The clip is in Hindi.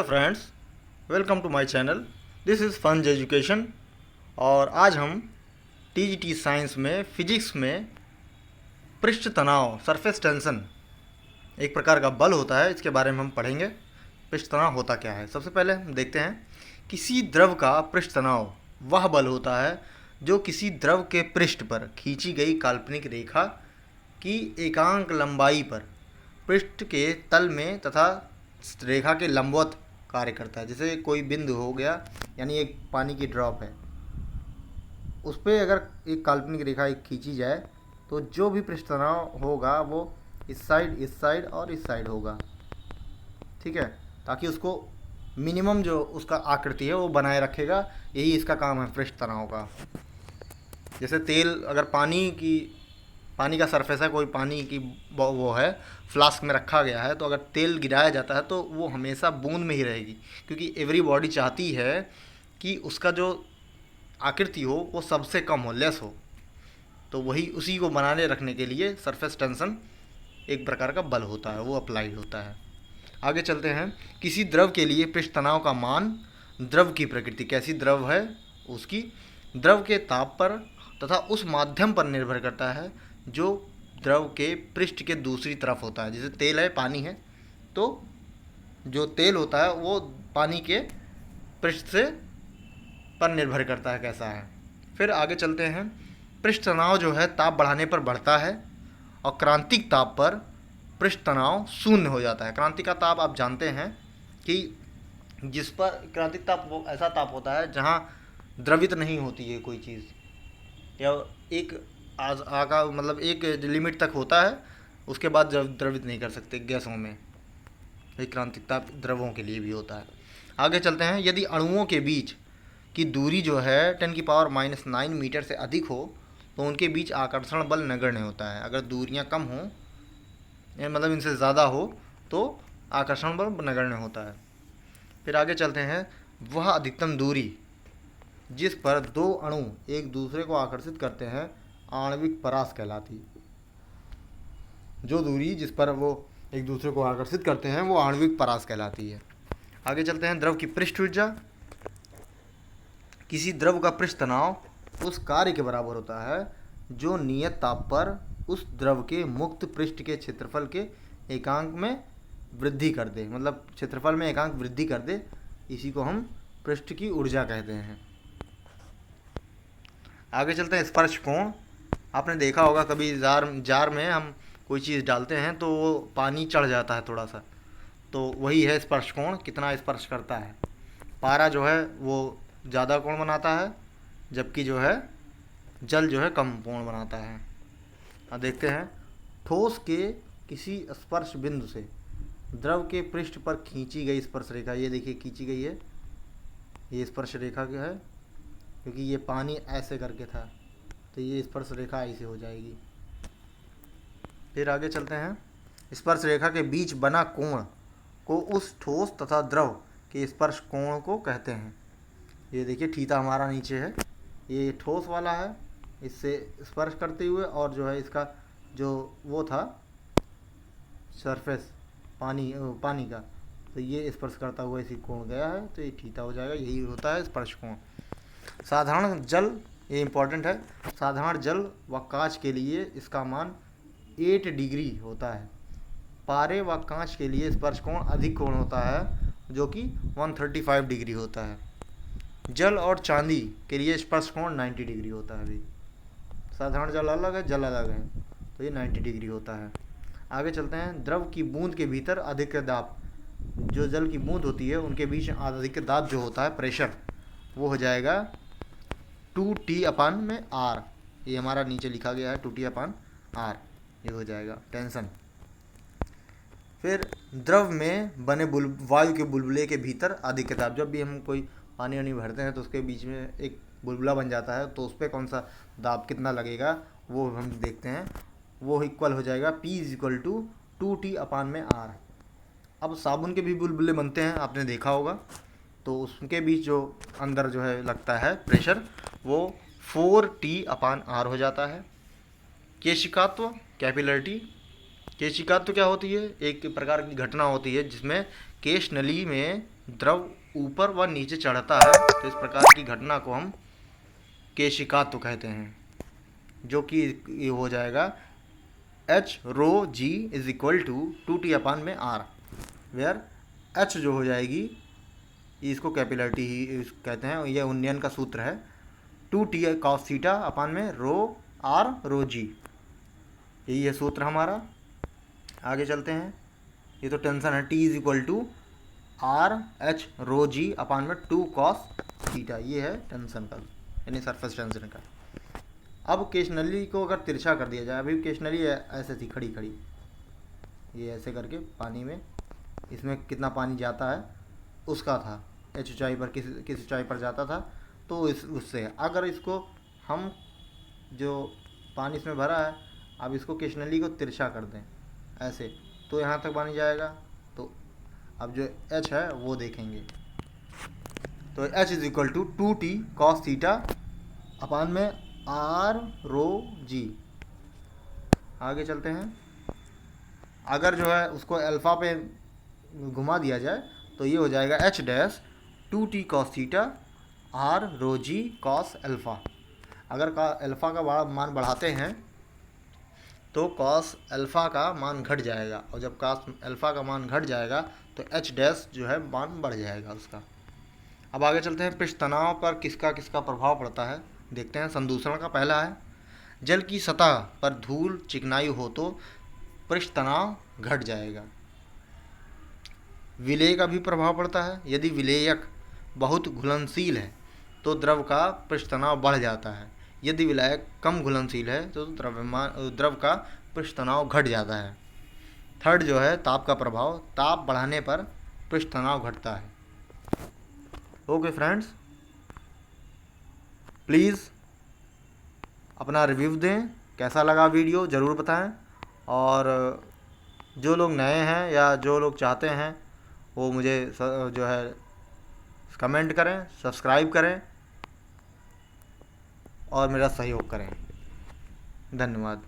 Friends, welcome to my channel. This is funz education. और आज हम टीजीटी साइंस में फिजिक्स में पृष्ठ तनाव सरफेस टेंशन एक प्रकार का बल होता है, इसके बारे में हम पढ़ेंगे। पृष्ठ तनाव होता क्या है, सबसे पहले हम देखते हैं। किसी द्रव का पृष्ठ तनाव वह बल होता है जो किसी द्रव के पृष्ठ पर खींची गई काल्पनिक रेखा की एकांक लंबाई पर पृष्ठ के तल में तथा रेखा के लंबवत कार्य करता है। जैसे कोई बिंदु हो गया, यानी एक पानी की ड्रॉप है, उस पर अगर एक काल्पनिक रेखा एक खींची जाए तो जो भी पृष्ठ तनाव होगा वो इस साइड और इस साइड होगा। ठीक है, ताकि उसको मिनिमम जो उसका आकृति है वो बनाए रखेगा। यही इसका काम है पृष्ठ तनाव का। जैसे तेल, अगर पानी का सरफेस है, कोई पानी की वो है, फ्लास्क में रखा गया है, तो अगर तेल गिराया जाता है तो वो हमेशा बूंद में ही रहेगी, क्योंकि एवरी बॉडी चाहती है कि उसका जो आकृति हो वो सबसे कम हो, लेस हो। तो वही उसी को बनाने रखने के लिए सरफेस टेंशन एक प्रकार का बल होता है, वो अप्लाइड होता है। आगे चलते हैं। किसी द्रव के लिए पृष्ठ तनाव का मान द्रव की प्रकृति, कैसी द्रव है उसकी, द्रव के ताप पर तथा उस माध्यम पर निर्भर करता है जो द्रव के पृष्ठ के दूसरी तरफ होता है। जैसे तेल है, पानी है, तो जो तेल होता है वो पानी के पृष्ठ से पर निर्भर करता है कैसा है। फिर आगे चलते हैं। पृष्ठ तनाव जो है ताप बढ़ाने पर बढ़ता है और क्रांतिक ताप पर पृष्ठ तनाव शून्य हो जाता है। क्रांतिक का ताप आप जानते हैं कि जिस पर क्रांतिक ताप वो ऐसा ताप होता है जहाँ द्रवित नहीं होती है कोई चीज़, या एक आका मतलब एक लिमिट तक होता है, उसके बाद जब द्रवित नहीं कर सकते गैसों में। एक क्रांतिक ताप द्रवों के लिए भी होता है। आगे चलते हैं। यदि अणुओं के बीच की दूरी जो है 10⁻⁹ मीटर से अधिक हो तो उनके बीच आकर्षण बल नगण्य होता है। अगर दूरियां कम हो, मतलब इनसे ज़्यादा हो, तो आकर्षण बल नगण्य होता है। फिर आगे चलते हैं। वह अधिकतम दूरी जिस पर दो अणु एक दूसरे को आकर्षित करते हैं आणविक परास कहलाती। जो दूरी जिस पर वो एक दूसरे को आकर्षित करते हैं वो आणविक परास कहलाती है। आगे चलते हैं। द्रव की पृष्ठ ऊर्जा। किसी द्रव का पृष्ठ तनाव उस कार्य के बराबर होता है जो नियत ताप पर उस द्रव के मुक्त पृष्ठ के क्षेत्रफल के एकांक में वृद्धि कर दे, मतलब क्षेत्रफल में एकांक वृद्धि कर दे। इसी को हम पृष्ठ की ऊर्जा कहते हैं। आगे चलते हैं। स्पर्श कोण। आपने देखा होगा कभी जार में हम कोई चीज़ डालते हैं तो वो पानी चढ़ जाता है थोड़ा सा, तो वही है स्पर्श कोण, कितना स्पर्श करता है। पारा जो है वो ज़्यादा कोण बनाता है, जबकि जो है जल जो है कम कोण बनाता है। अब देखते हैं। ठोस के किसी स्पर्श बिंदु से द्रव के पृष्ठ पर खींची गई स्पर्श रेखा, ये देखिए खींची गई है, ये स्पर्श रेखा क्या है, क्योंकि ये पानी ऐसे करके था तो ये स्पर्श रेखा ऐसे हो जाएगी। फिर आगे चलते हैं। स्पर्श रेखा के बीच बना कोण को उस ठोस तथा द्रव के स्पर्श कोण को कहते हैं। ये देखिए थीटा हमारा नीचे है, ये ठोस वाला है, इससे स्पर्श करते हुए, और जो है इसका जो वो था सरफेस पानी का, तो ये स्पर्श करता हुआ इसी कोण गया है, तो ये थीटा हो जाएगा। यही होता है स्पर्श कोण। साधारण जल, ये इम्पोर्टेंट है, साधारण जल व कांच के लिए इसका मान 8 डिग्री होता है। पारे व कांच के लिए स्पर्श कोण अधिक कोण होता है, जो कि 135 डिग्री होता है। जल और चांदी के लिए स्पर्श कोण 90 डिग्री होता है। अभी साधारण जल अलग है, जल अलग है, तो ये 90 डिग्री होता है। आगे चलते हैं। द्रव की बूंद के भीतर अधिक दाब, जो जल की बूंद होती है उनके बीच अधिक दाब जो होता है, प्रेशर, वो हो जाएगा 2T/r। ये हमारा नीचे लिखा गया है 2T/r, ये हो जाएगा टेंशन। फिर द्रव में बने वायु के बुलबुले के भीतर अधिक दाब। जब भी हम कोई पानी वानी भरते हैं तो उसके बीच में एक बुलबुला बन जाता है, तो उस पर कौन सा दाब कितना लगेगा वो हम देखते हैं। वो इक्वल हो जाएगा P = 2T/r। अब साबुन के भी बुलबुले बनते हैं, आपने देखा होगा, तो उसके बीच जो अंदर जो है लगता है प्रेशर, वो 4T/r हो जाता है। केशिकात्व, कैपिलरिटी। केशिकात्व क्या होती है? एक प्रकार की घटना होती है जिसमें केश नली में द्रव ऊपर व नीचे चढ़ता है तो इस प्रकार की घटना को हम केशिकात्व कहते हैं, जो कि ये हो जाएगा H rho G is equal to 2T/r, where H जो हो जाएगी इसको कैपिलरिटी ही कहते हैं। यह उन्नयन का सूत्र है 2T cos थीटा अपान में रो आर रो जी, यही है सूत्र हमारा। आगे चलते हैं। ये तो टेंशन है, T is equal to R H rho G upon में 2 cos थीटा, ये है टेंशन का यानी सरफेस टेंशन का। अब केश नली को अगर तिरछा कर दिया जाए, अभी केश नली ऐसे थी खड़ी खड़ी, ये ऐसे करके पानी में, इसमें कितना पानी जाता है उसका था, एच ऊंचाई पर किस ऊंचाई पर जाता था, तो इस उससे अगर इसको हम जो पानी इसमें भरा है, अब इसको केश नली को तिरछा कर दें ऐसे, तो यहाँ तक पानी जाएगा। तो अब जो एच है वो देखेंगे, तो H is equal to 2T cos theta upon में आर रो जी। आगे चलते हैं। अगर जो है उसको अल्फ़ा पे घुमा दिया जाए तो ये हो जाएगा H dash 2T cos theta R rho G cos alpha. अगर अल्फ़ा का मान बढ़ाते हैं तो कॉस अल्फ़ा का मान घट जाएगा, और जब कॉस अल्फ़ा का मान घट जाएगा तो एच डैश जो है मान बढ़ जाएगा उसका। अब आगे चलते हैं। पृष्ठ तनाव पर किसका किसका प्रभाव पड़ता है देखते हैं। संदूषण का पहला है, जल की सतह पर धूल चिकनाई हो तो पृष्ठ तनाव घट जाएगा। विलेय का भी प्रभाव पड़ता है, यदि विलेयक बहुत घुलनशील है तो द्रव का पृष्ठ तनाव बढ़ जाता है, यदि विलायक कम घुलनशील है तो द्रव का पृष्ठ तनाव घट जाता है। थर्ड जो है ताप का प्रभाव, ताप बढ़ाने पर पृष्ठ तनाव घटता है। ओके फ्रेंड्स, प्लीज़ अपना रिव्यू दें, कैसा लगा वीडियो ज़रूर बताएं, और जो लोग नए हैं या जो लोग चाहते हैं वो मुझे जो है कमेंट करें, सब्सक्राइब करें और मेरा सहयोग करें। धन्यवाद।